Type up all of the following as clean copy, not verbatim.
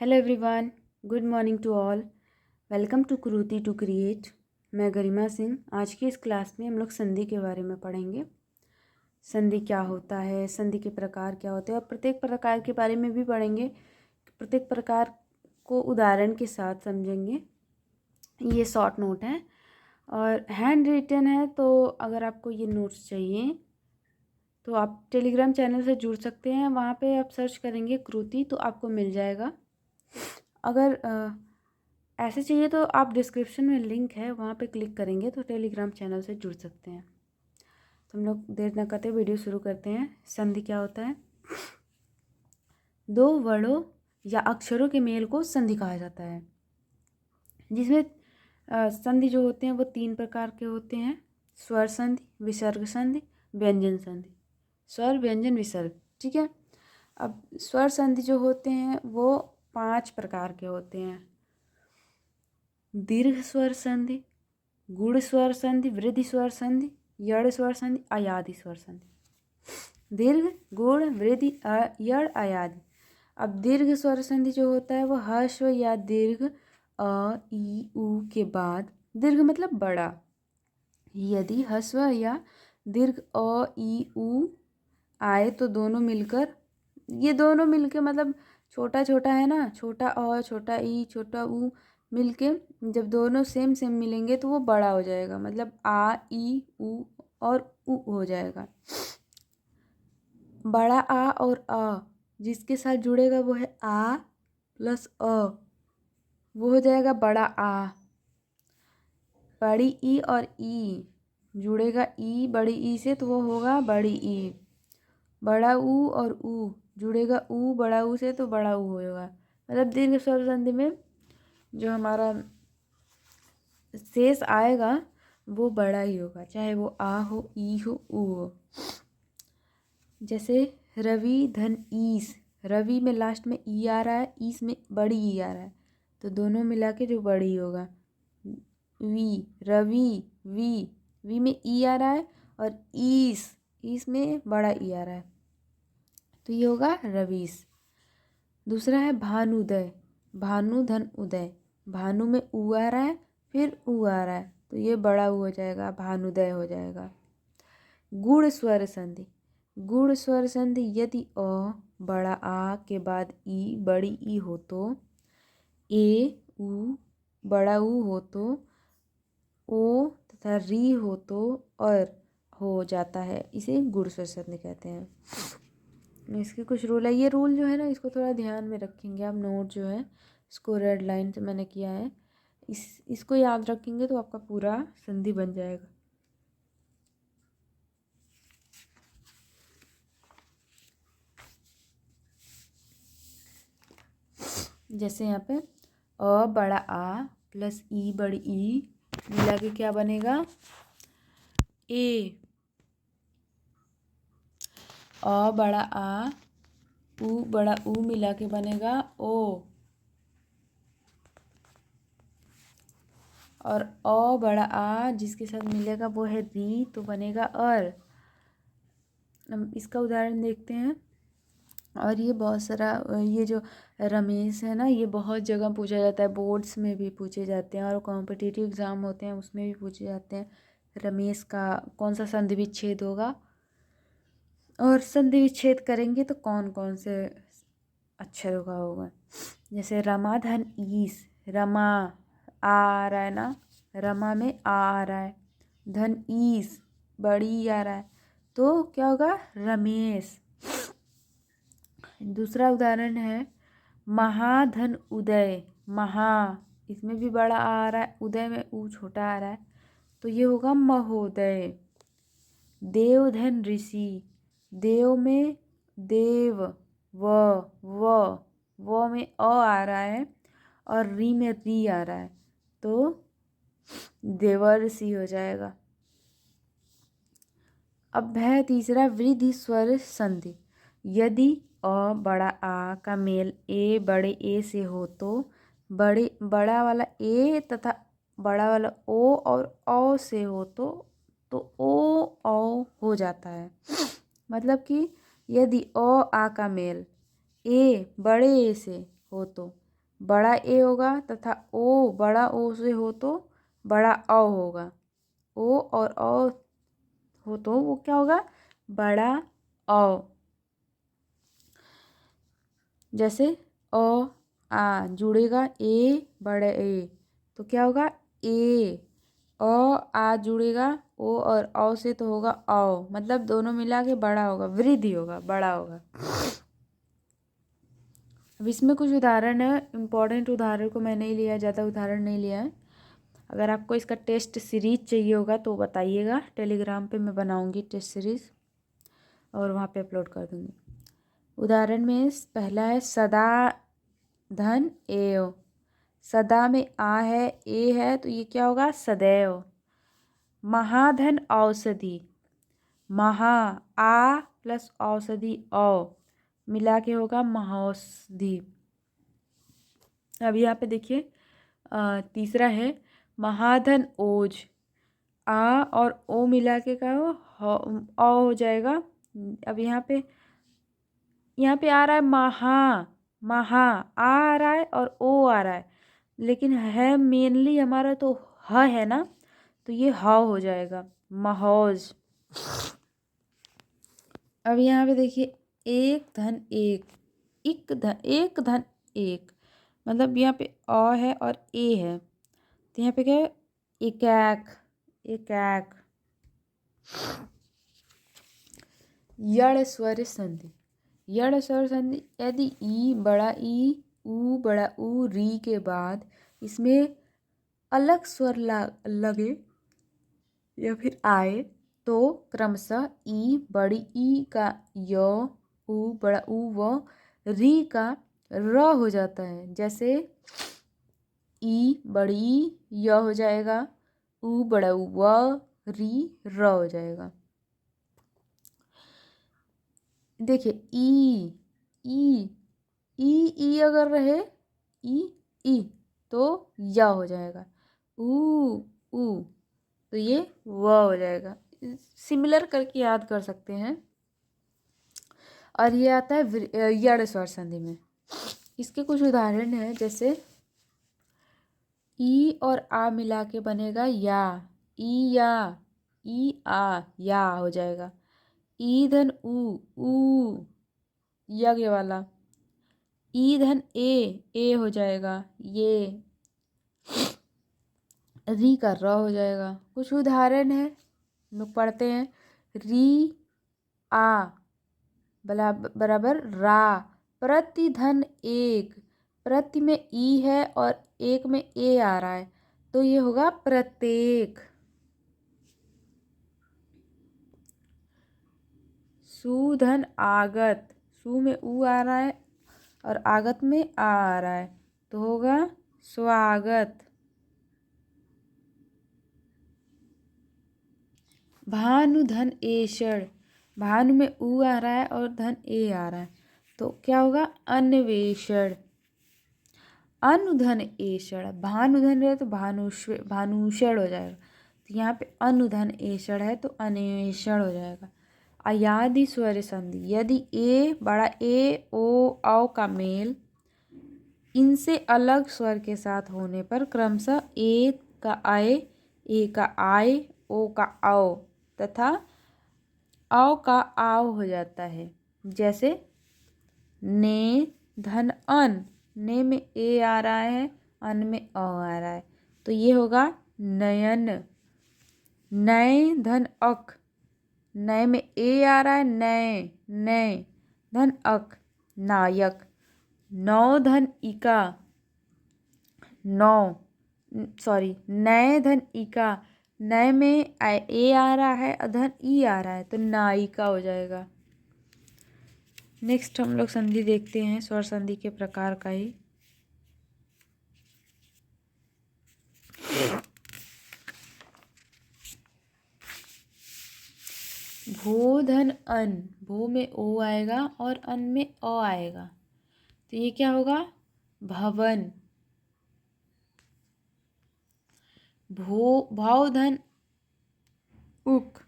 Hello everyone, good morning to all. Welcome to कुरूती to create. मैं गरिमा सिंह। आज की इस क्लास में हम लोग संधि के बारे में पढ़ेंगे। संधि क्या होता है, संधि के प्रकार क्या होते हैं और प्रत्येक प्रकार के बारे में भी पढ़ेंगे। प्रत्येक प्रकार को उदाहरण के साथ समझेंगे। ये शॉर्ट नोट है और हैंड रिटन है, तो अगर आपको ये नोट्स चाहिए तो आप टेलीग्राम चैनल से जुड़ सकते हैं। वहाँ पे आप सर्च करेंगे कुरूती तो आपको मिल जाएगा। अगर ऐसे चाहिए तो आप डिस्क्रिप्शन में लिंक है, वहाँ पे क्लिक करेंगे तो टेलीग्राम चैनल से जुड़ सकते हैं। तो हम लोग देर न करते वीडियो शुरू करते हैं। संधि क्या होता है? दो वर्णों या अक्षरों के मेल को संधि कहा जाता है, जिसमें संधि जो होते हैं वो 3 प्रकार के होते हैं: स्वर संधि, विसर्ग संधि, व्यंजन संधि। स्वर, व्यंजन, विसर्ग। ठीक है। अब स्वर संधि जो होते हैं वो 5 प्रकार के होते हैं: दीर्घ स्वर संधि, गुण स्वर संधि, वृद्धि स्वर संधि, यड़ स्वर संधि, अयादि स्वर संधि। दीर्घ, गुण, वृद्धि, यड़, अयादि। अब दीर्घ स्वर संधि जो होता है वो ह्रस्व या दीर्घ अ, ई, उ के बाद, दीर्घ मतलब बड़ा, यदि ह्रस्व या दीर्घ अ, ई, उ आए तो दोनों मिलकर, ये दोनों मिलके मतलब छोटा छोटा है ना, छोटा अ, छोटा ई, छोटा उ मिलके जब दोनों सेम सेम मिलेंगे तो वो बड़ा हो जाएगा, मतलब आ, ई, उ और उ हो जाएगा। बड़ा आ और अ जिसके साथ जुड़ेगा वो है आ प्लस अ, वो हो जाएगा बड़ा आ। बड़ी ई और ई जुड़ेगा ई, बड़ी ई से तो वो होगा बड़ी ई। बड़ा ऊ और ऊ जुड़ेगा ऊ, बड़ा ऊ से तो बड़ा ऊ होगा। मतलब दीर्घ स्वर संधि में जो हमारा शेष आएगा वो बड़ा ही होगा, चाहे वो आ हो, ई हो, ऊ हो। जैसे रवि धन ईस, रवि में लास्ट में ई आ रहा है, ईस में बड़ी ई आ रहा है, तो दोनों मिला के जो बड़ी होगा वी, रवि वी, वी में ई आ रहा है और ईस, ईस में बड़ा ई आ रहा है, तो ये होगा रवीस। दूसरा है भानुदय, भानु धन उदय, भानु में ऊ आ रहा है फिर ऊ आ रहा है तो ये बड़ा ऊ हो जाएगा, भानुदय हो जाएगा। गुण स्वर संधि, गुण स्वर संधि यदि अ बड़ा आ के बाद ई बड़ी ई हो तो, ए ऊ बड़ा ऊ हो तो, ओ तथा री हो तो और हो जाता है, इसे गुण स्वर संधि कहते हैं। इसके कुछ रूल है, ये रूल जो है ना इसको थोड़ा ध्यान में रखेंगे आप। नोट जो है इसको रेड लाइन से मैंने किया है, इसको याद रखेंगे तो आपका पूरा संधि बन जाएगा। जैसे यहाँ पे अ बड़ा आ प्लस ई बड़ी ई मिला के क्या बनेगा? ए। अ बड़ा आ, ऊ बड़ा ऊ मिला के बनेगा ओ। और अ बड़ा आ जिसके साथ मिलेगा वो है री, तो बनेगा अर। हम इसका उदाहरण देखते हैं। और ये बहुत सारा, ये जो रमेश है ना, ये बहुत जगह पूछा जाता है, बोर्ड्स में भी पूछे जाते हैं और कॉम्पिटिटिव एग्ज़ाम होते हैं उसमें भी पूछे जाते हैं। रमेश का कौन सा संधि विच्छेद होगा और संधि विच्छेद करेंगे तो कौन कौन से अक्षरों का होगा। जैसे रमा धन ईस, रमा आ रहा है ना, रमा में आ रहा है, धन ईस बड़ी आ रहा है तो क्या होगा? रमेश। दूसरा उदाहरण है महाधन उदय, महा इसमें भी बड़ा आ रहा है, उदय में ऊ छोटा आ रहा है तो ये होगा महोदय। देवधन ऋषि, देव में देव, व में अ आ रहा है और री में री आ रहा है तो देवर्षि हो जाएगा। अब है तीसरा वृद्धि स्वर संधि। यदि अ बड़ा आ का मेल ए बड़े ए से हो तो बड़ा वाला ए तथा बड़ा वाला ओ और औ से हो तो ओ औ हो जाता है। मतलब कि यदि अ आ का मेल ए बड़े ए से हो तो बड़ा ए होगा तथा ओ बड़ा ओ से हो तो बड़ा औ होगा। ओ और औ हो तो वो क्या होगा, बड़ा औ। जैसे अ आ जुड़ेगा ए बड़े ए तो क्या होगा ए। अ आ जुड़ेगा ओ और औ से तो होगा औ, मतलब दोनों मिला के बड़ा होगा, वृद्धि होगा, बड़ा होगा। अब इसमें कुछ उदाहरण है, इम्पोर्टेंट उदाहरण को मैंने ही लिया, ज़्यादा उदाहरण नहीं लिया है। अगर आपको इसका टेस्ट सीरीज चाहिए होगा तो बताइएगा, टेलीग्राम पे मैं बनाऊंगी टेस्ट सीरीज और वहाँ पे अपलोड कर दूंगी। उदाहरण में पहला है सदा धन एव। सदा में आ है ए है तो ये क्या होगा, सदैव। महाधन औषधि, महा आ प्लस औषधि औ मिला के होगा महौषधि। अब यहाँ पे देखिए तीसरा है महाधन ओज। आ और ओ मिला के का हो जाएगा। अब यहाँ पे आ रहा है महा, महा आ रहा है और ओ आ रहा है, लेकिन है मेनली हमारा तो ह है ना, तो ये ह हो जाएगा महौज। अब यहाँ पे देखिए एक धन एक, एक धन एक, मतलब यहाँ पे अ है और ए है तो यहाँ पे क्या है एकाक, एकाक। यड़ स्वर संधि, यड़ स्वर संधि यदि ई बड़ा ई ऊ बड़ा ऊ री के बाद इसमें अलग स्वर लगे या फिर आए तो क्रमशः ई बड़ी ई का य, ऊ बड़ा ऊ व री का र हो जाता है। जैसे ई बड़ी ई य हो जाएगा, ऊ बड़ा ऊ व री र हो जाएगा। देखिए ई ई ई अगर रहे ई तो या हो जाएगा, ऊ तो ये व हो जाएगा। सिमिलर करके याद कर सकते हैं। और ये आता है यड़ स्वर संधि में। इसके कुछ उदाहरण हैं, जैसे ई और आ मिला के बनेगा या, ई आ या हो जाएगा। ई धन ऊ यज्ञ वाला। ई धन ए हो जाएगा ये, री का र हो जाएगा। कुछ उदाहरण है लोग पढ़ते हैं, री आ बराबर रा, प्रति धन एक, प्रति में ई है और एक में ए आ रहा है तो ये होगा प्रत्येक। सुधन आगत, सु में ऊ आ रहा है और आगत में आ रहा है तो होगा स्वागत। भानु धन एषण, भानु में ऊ आ रहा है और धन ए आ रहा है तो क्या होगा अन्वेषण। अनुधन एषण, भानुधन रहे तो भानुषण हो जाएगा, तो यहाँ पे अनुधन एषण है तो अन्वेषण हो जाएगा। अयादि स्वर संधि, यदि ए बड़ा ए ओ औ का मेल इनसे अलग स्वर के साथ होने पर क्रमशः ए का आए, ए का आए, ओ का आओ तथा औ का आओ हो जाता है। जैसे ने धन अन, ने में ए आ रहा है, अन में अ आ रहा है तो ये होगा नयन। नय धन अक, नय में ए आ रहा है, नय नय धन अक नायक। नौ धन इका, नय धन इका, नय में ए आ रहा है, धन ई आ रहा है तो नायिका हो जाएगा। नेक्स्ट हम लोग संधि देखते हैं, स्वर संधि के प्रकार का ही। भो धन अन, भो में ओ आएगा और अन में अ आएगा तो ये क्या होगा भवन। भाव धन उक,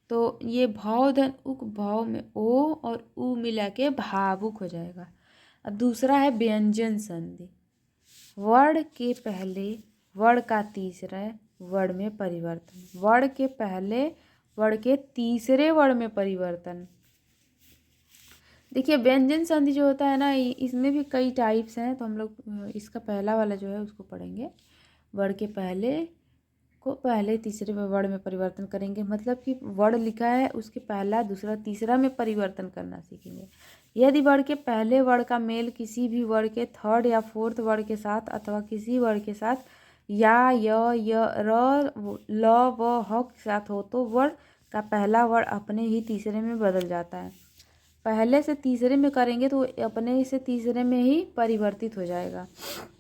तो ये भाव धन उक, भाव में ओ और ऊ मिला के भावुक हो जाएगा। अब दूसरा है व्यंजन संधि। वर्ण के पहले वर्ण का तीसरे वर्ण में परिवर्तन, वर्ण के पहले वर्ण के तीसरे वर्ण में परिवर्तन। देखिए व्यंजन संधि जो होता है ना, इसमें भी कई टाइप्स हैं, तो हम लोग इसका पहला वाला जो है उसको पढ़ेंगे। वर्ण के पहले को पहले तीसरे में वर्ण में परिवर्तन करेंगे, मतलब कि वर्ण लिखा है उसके पहला दूसरा तीसरा में परिवर्तन करना सीखेंगे। यदि वर्ण के पहले वर्ण का मेल किसी भी वर्ण के थर्ड या फोर्थ वर्ण के साथ अथवा किसी वर्ण के साथ या य र ल व ह के साथ हो तो वर्ण का पहला वर्ण अपने ही तीसरे में बदल जाता है। पहले से तीसरे में करेंगे तो अपने से तीसरे में ही परिवर्तित हो जाएगा।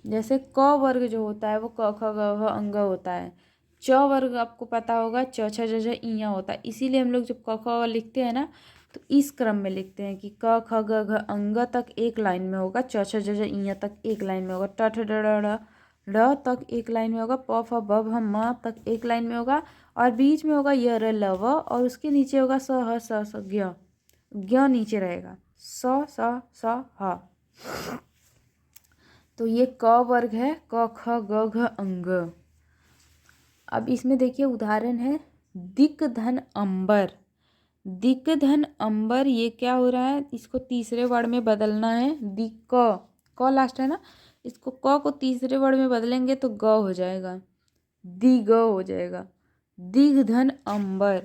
जैसे क वर्ग जो होता है वो क ख ग घ अंग होता है। च वर्ग आपको पता होगा च छ ज झ इया होता है, इसीलिए हम लोग जब क ख लिखते हैं ना तो इस क्रम में लिखते हैं कि क ख ग घ अंग तक एक लाइन में होगा, च छ ज झ इया तक एक लाइन में होगा, ट ठ ड ढ ढ तक एक लाइन में होगा, प फ ब भ म तक एक लाइन में होगा, और बीच में होगा य र ल व, और उसके नीचे होगा स ह स ज्ञ, ज्ञ नीचे रहेगा, स स ह। तो ये क वर्ग है, क ख ग घ अंग। अब इसमें देखिए उदाहरण है दिक धन अंबर। दिक धन अंबर, ये क्या हो रहा है, इसको तीसरे वर्ण में बदलना है। दिक क लास्ट है ना, इसको क को तीसरे वर्ण में बदलेंगे तो ग हो जाएगा, दिग हो जाएगा। दिग धन अंबर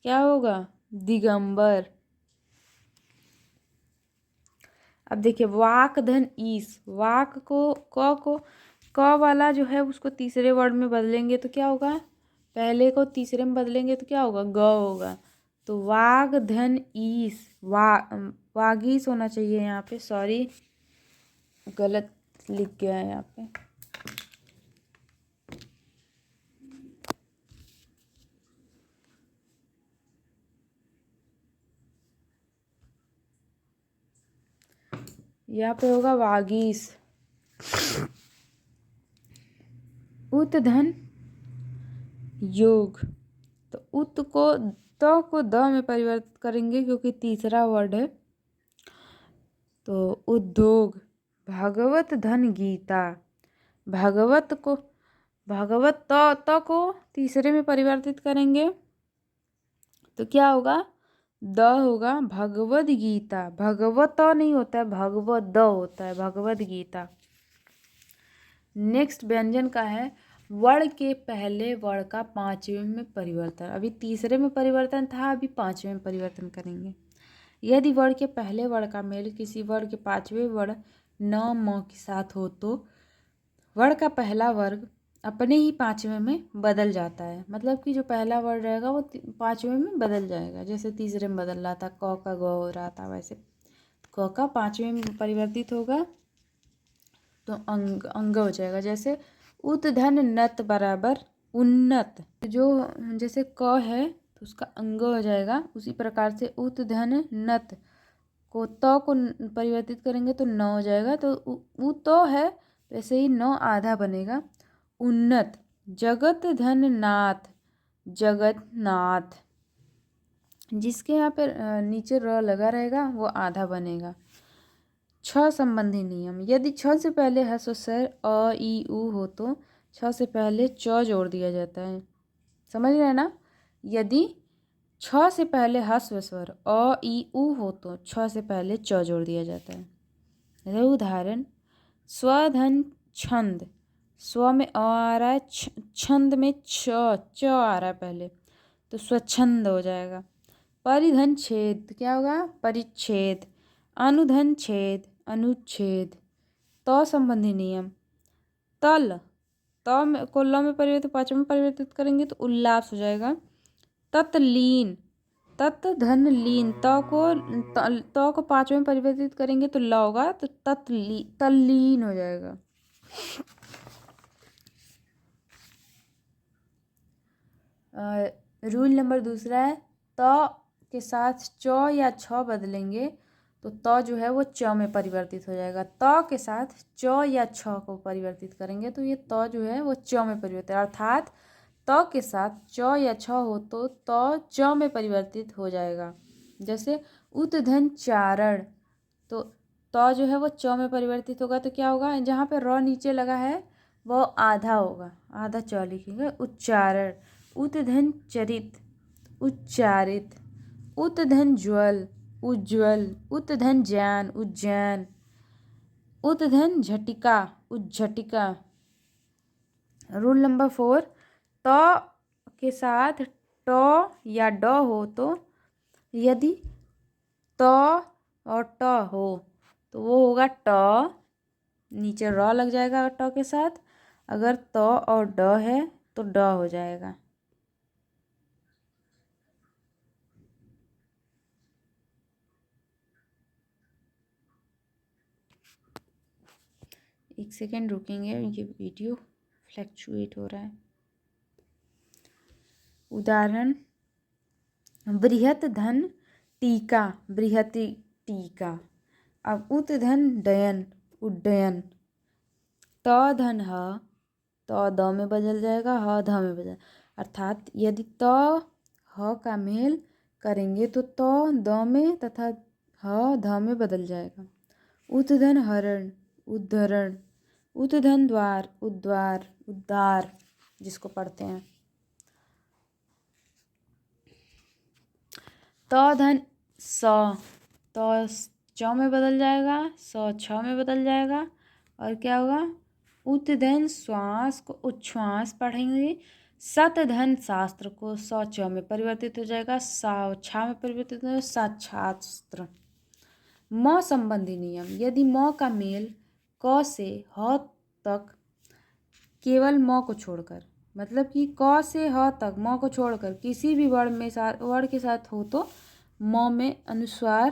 क्या होगा, दिगंबर। अब देखिए वाक धन ईस, वाक को क वाला जो है उसको तीसरे वर्ड में बदलेंगे तो क्या होगा, पहले को तीसरे में बदलेंगे तो क्या होगा, ग होगा। तो वाग धन ईस, वागीस होना चाहिए यहाँ पे, सॉरी गलत लिख गया है यहाँ पे। यहाँ पे होगा वागीस। उत धन योग, तो उत को त को द में परिवर्तित करेंगे क्योंकि तीसरा वर्ड है, तो उद्योग। भागवत धन गीता, भागवत त को तीसरे में परिवर्तित करेंगे तो क्या होगा, द होगा, भगवद गीता। भगवत नहीं होता है, भगवत द होता है, भगवद गीता। नेक्स्ट व्यंजन का है वर्ण के पहले वर्ण का पांचवें में परिवर्तन। अभी तीसरे में परिवर्तन था, अभी पांचवें में परिवर्तन करेंगे। यदि वर्ण के पहले वर्ण का मेल किसी वर्ण के पांचवें वर्ण न म के साथ हो तो वर्ण का पहला वर्ग अपने ही पांचवें में बदल जाता है। मतलब कि जो पहला वर्ण रहेगा वो पांचवें में बदल जाएगा, जैसे तीसरे में बदल रहा था, क का ग हो रहा था, वैसे क का पांचवें में परिवर्तित होगा तो अंग हो जाएगा। जैसे उत धन नत बराबर उन्नत, जो जैसे क है तो उसका अंग हो जाएगा, उसी प्रकार से उत धन नत को त को परिवर्तित करेंगे तो न हो जाएगा, तो उ तो है तो ऐसे ही न आधा बनेगा, उन्नत। जगत धन नाथ, जगन्नाथ, जिसके यहाँ पे नीचे र लगा रहेगा वो आधा बनेगा। छ संबंधी नियम, यदि छ से पहले हस्व स्वर अ ई उ हो तो छ से पहले च जोड़ दिया जाता है। समझ रहे हैं ना, यदि छ से पहले हस्व स्वर अ ई उ हो तो छ से पहले च जोड़ दिया जाता है। उदाहरण स्वधन छंद, स्व में अ आ रहा है, छंद में च आ रहा है पहले, तो स्वच्छंद हो जाएगा। परिधन छेद क्या होगा, परिच्छेद। अनुधन छेद, अनुच्छेद। त संबंधी नियम, तल को ल में परिवर्तित पांचवें में परिवर्तित करेंगे तो उल्लास हो जाएगा। तत्लीन, तत् धन लीन, त को पांचवें में परिवर्तित करेंगे तो ल होगा, तो तल्लीन हो जाएगा। रूल नंबर दूसरा है त के साथ च या छ बदलेंगे तो त जो है वो च में परिवर्तित हो जाएगा। त के साथ च या छ को परिवर्तित करेंगे तो ये त जो है वो च में परिवर्तित, अर्थात त के साथ च या छ हो तो त च में परिवर्तित हो जाएगा। जैसे उत धन चारण, तो तो जो है वो च में परिवर्तित होगा तो क्या होगा, जहाँ पे र नीचे लगा है वो आधा होगा, आधा च लिखेंगे। उच्चारण, उत धन चरित, उच्चारित। उत धन ज्वल, उज्ज्वल। उत धन ज्ञान, उज्जैन। उत धन झटिका, उज्झटिका। रूल नंबर 4, त के साथ ट या ड हो तो, यदि त और ट हो तो वो होगा ट, नीचे र लग जाएगा ट के साथ। अगर त और ड है तो ड हो जाएगा। एक सेकेंड रुकेंगे, ये वीडियो फ्लैक्चुएट हो रहा है। उदाहरण, बृहत धन टीका, बृहति टीका। अब उत धन डयन, उड्डयन। त धन ह, त द में बदल जाएगा, ह ध में बदल, अर्थात यदि त ह का मेल करेंगे तो त द में तथा ह ध में बदल जाएगा। उत धन हरण, उद्धरण। उत धन द्वार, उद्वार, उद्धार जिसको पढ़ते हैं। त धन स, त च में बदल जाएगा, स छ में बदल जाएगा। और क्या होगा, उत धन श्वास को उच्छ्वास पढ़ेंगे। सत धन शास्त्र को स च में परिवर्तित हो जाएगा, सा छा में परिवर्तित हो जाएगा, साक्षास्त्र। म संबंधी नियम, यदि म का मेल क से ह तक केवल म को छोड़कर, मतलब कि क से ह तक म को छोड़कर किसी भी वर्ण के साथ हो तो म में अनुस्वार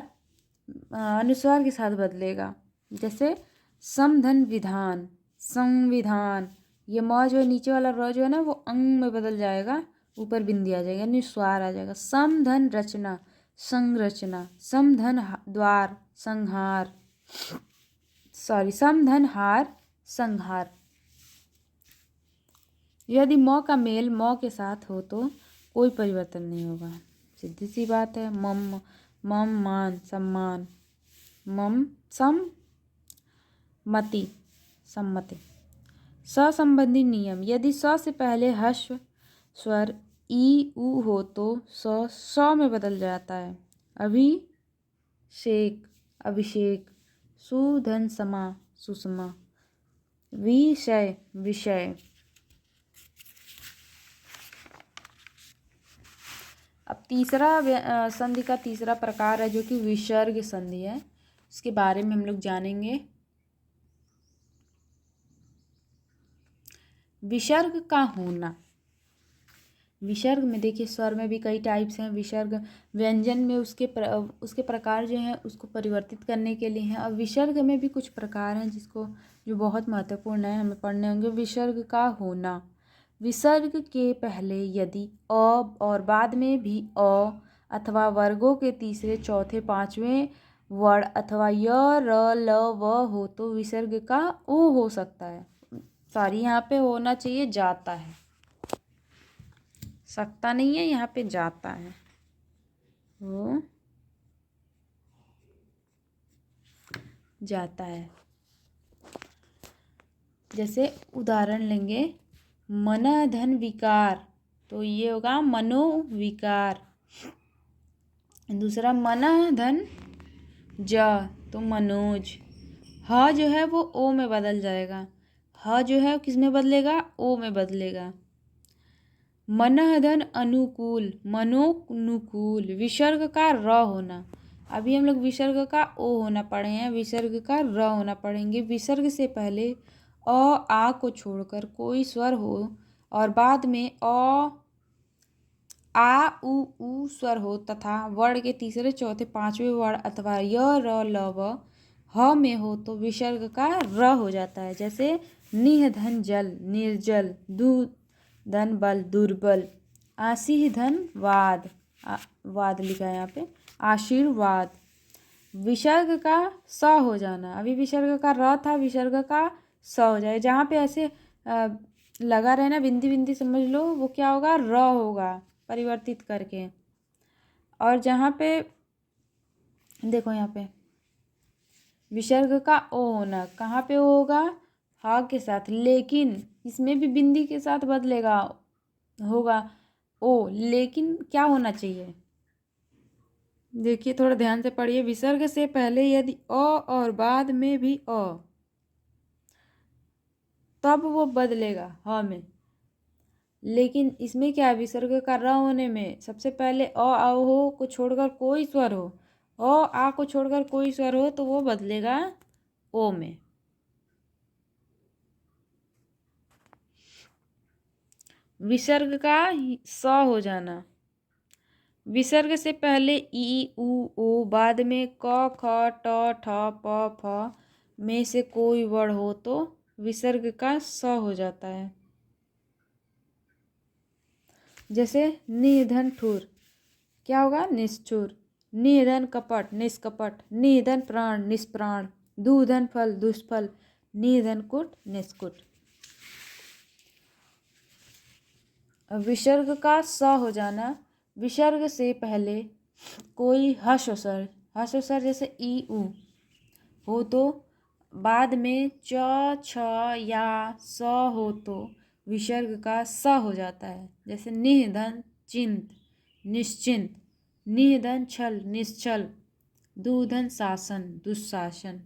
के साथ बदलेगा। जैसे समधन विधान, संविधान। ये म जो है नीचे वाला र जो है ना वो अंग में बदल जाएगा, ऊपर बिंदी आ जाएगा, अनुस्वार आ जाएगा। समधन रचना, संरचना। समधन द्वार, संहार, समधन हार, संहार। यदि म का मेल म के साथ हो तो कोई परिवर्तन नहीं होगा, सीधी सी बात है। मम, मम मान, सम्मान। मम सम्मति, सम्मति। स संबंधी नियम, यदि स से पहले ह्रस्व स्वर ई उ हो तो स में बदल जाता है। अभिषेक, अभिषेक। सुधन समा, सुषमा। विषय, विषय। अब तीसरा संधि का तीसरा प्रकार है जो कि विसर्ग संधि है, उसके बारे में हम लोग जानेंगे। विसर्ग का होना, विसर्ग में देखिए स्वर में भी कई टाइप्स हैं। विसर्ग व्यंजन में उसके प्रकार जो हैं उसको परिवर्तित करने के लिए हैं। और विसर्ग में भी कुछ प्रकार हैं जो बहुत महत्वपूर्ण है, हमें पढ़ने होंगे। विसर्ग का होना, विसर्ग के पहले यदि अ और बाद में भी अ अथवा वर्गों के तीसरे चौथे पांचवें वर्ण अथवा य र ल व हो तो विसर्ग का ओ हो सकता है। सॉरी, यहाँ पे होना चाहिए जाता है, सकता नहीं है, यहाँ पे जाता है, हो जाता है। जैसे उदाहरण लेंगे, मन धन विकार, तो ये होगा मनोविकार। दूसरा मन धन ज, तो मनोज। ह जो है वो ओ में बदल जाएगा, ह जो है किस में बदलेगा, ओ में बदलेगा। मन धन अनुकूल, मनोनुकूल। विसर्ग का र होना, अभी हम लोग विसर्ग का ओ होना पढ़े हैं, विसर्ग का र होना पढ़ेंगे। विसर्ग से पहले अ आ को छोड़कर कोई स्वर हो और बाद में अ आ उ स्वर हो तथा वर्ण के तीसरे चौथे पांचवें वर्ण अथवा य र ल व ह में हो तो विसर्ग का र हो जाता है। जैसे निह धन जल, निर्जल। दु धन बल, दुर्बल। आशीह धन वाद, वाद लिखा है यहाँ पे, आशीर्वाद। विसर्ग का स हो जाना, अभी विसर्ग का र था, विसर्ग का स हो जाए। जहाँ पे ऐसे लगा रहे ना बिंदी बिंदी, समझ लो वो क्या होगा, र होगा परिवर्तित करके। और जहाँ पे देखो यहाँ पे विसर्ग का ओ होना, कहाँ पे ओ होगा, हा के साथ, लेकिन इसमें भी बिंदी के साथ बदलेगा, होगा ओ, लेकिन क्या होना चाहिए, देखिए थोड़ा ध्यान से पढ़िए। विसर्ग से पहले यदि अ और बाद में भी अ, तब वो बदलेगा ह में। लेकिन इसमें क्या है, विसर्ग का र होने में सबसे पहले अ आ हो को छोड़कर कोई स्वर हो, अ आ को छोड़कर कोई स्वर हो तो वो बदलेगा ओ में। विसर्ग का स हो जाना, विसर्ग से पहले ई उ ओ, बाद में क ख ट ठ प फ में से कोई वर्ण हो तो विसर्ग का स हो जाता है। जैसे निधन ठुर, क्या होगा, निष्ठुर। निधन कपट, निष्कपट। निधन प्राण, निष्प्राण। दूधन फल, दुष्फल। निधन कुट, निष्कुट। विसर्ग का स हो जाना, विसर्ग से पहले कोई हस्व स्वर जैसे ई उ हो तो बाद में च छ या स हो तो विसर्ग का स हो जाता है। जैसे निधन चिंत, निश्चिंत। निधन छल, निश्चल। दूधन शासन, दुशासन।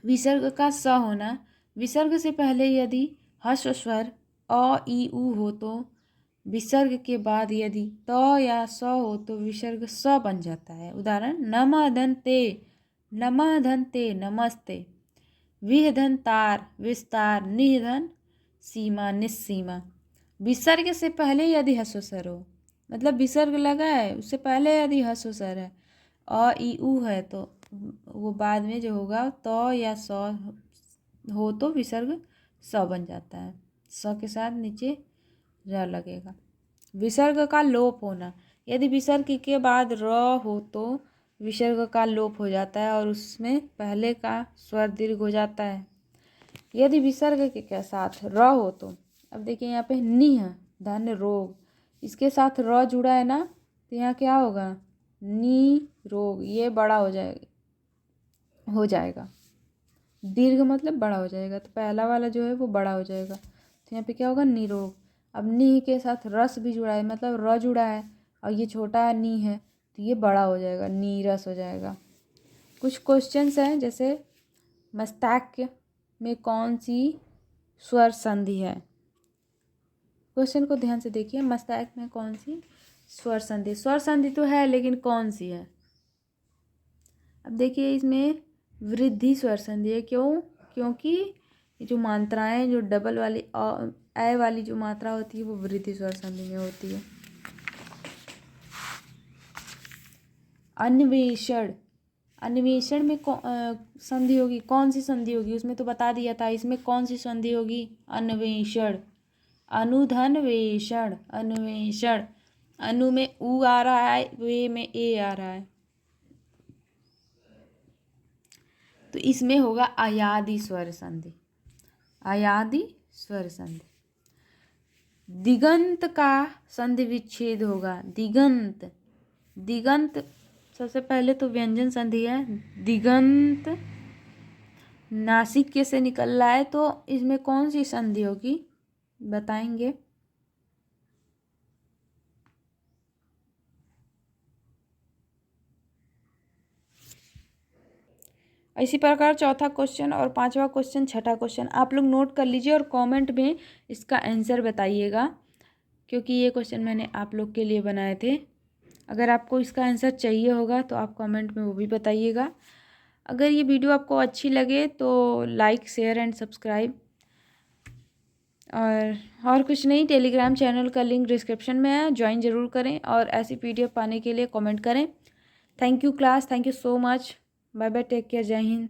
विसर्ग का स होना, विसर्ग से पहले यदि हस्व स्वर अ ई उ हो तो विसर्ग के बाद यदि त या स हो तो विसर्ग स बन जाता है। उदाहरण, नमः धन ते नमस्ते। विहधन तार, विस्तार। निधन सीमा, निस्सीमा। विसर्ग से पहले यदि हस्व स्वर हो, मतलब विसर्ग लगा है उससे पहले यदि हस्व स्वर है, अ ई उ है, तो वो बाद में जो होगा त या स हो तो विसर्ग स बन जाता है। स के साथ नीचे र लगेगा। विसर्ग का लोप होना, यदि विसर्ग के बाद र हो तो विसर्ग का लोप हो जाता है और उसमें पहले का स्वर दीर्घ हो जाता है। यदि विसर्ग के साथ र हो तो, अब देखिए यहाँ पे निह धन रोग, इसके साथ र जुड़ा है ना, तो यहाँ क्या होगा, नी रोग, ये बड़ा हो जाएगा। दीर्घ मतलब बड़ा हो जाएगा, तो पहला वाला जो है वो बड़ा हो जाएगा, तो यहाँ पे क्या होगा, निरोग। अब नी के साथ रस भी जुड़ा है, मतलब र जुड़ा है और ये छोटा है नी है, तो ये बड़ा हो जाएगा, नीरस हो जाएगा। कुछ क्वेश्चंस हैं, जैसे मस्ताक्य में कौन सी स्वर संधि है। क्वेश्चन को ध्यान से देखिए, मस्ताक में कौन सी स्वर संधि तो है, लेकिन कौन सी है। अब देखिए इसमें वृद्धि स्वर संधि है, क्योंकि जो मात्राएं, जो डबल वाली ए वाली जो मात्रा होती है वो वृद्धि स्वर संधि में होती है। अन्वेषण में संधि होगी, कौन सी संधि होगी, उसमें तो बता दिया था, इसमें कौन सी संधि होगी, अन्वेषण। अनुधन वेषण, अन्वेषण। अनु में उ आ रहा है, वे में ए आ रहा है, तो इसमें होगा अयादि स्वर संधि, अयादि स्वर संधि। दिगंत का संधि विच्छेद होगा, दिगंत। दिगंत सबसे पहले तो व्यंजन संधि है, दिगंत नासिक से निकल रहा है, तो इसमें कौन सी संधि होगी बताएंगे। इसी प्रकार चौथा क्वेश्चन और पांचवा क्वेश्चन, छठा क्वेश्चन आप लोग नोट कर लीजिए और कमेंट में इसका आंसर बताइएगा, क्योंकि ये क्वेश्चन मैंने आप लोग के लिए बनाए थे। अगर आपको इसका आंसर चाहिए होगा तो आप कमेंट में वो भी बताइएगा। अगर ये वीडियो आपको अच्छी लगे तो लाइक, शेयर एंड सब्सक्राइब। और कुछ नहीं, टेलीग्राम चैनल का लिंक डिस्क्रिप्शन में है, ज्वाइन ज़रूर करें और ऐसी PDF पाने के लिए कमेंट करें। Thank you class, thank you so much. Bye bye, take care, जय हिंद।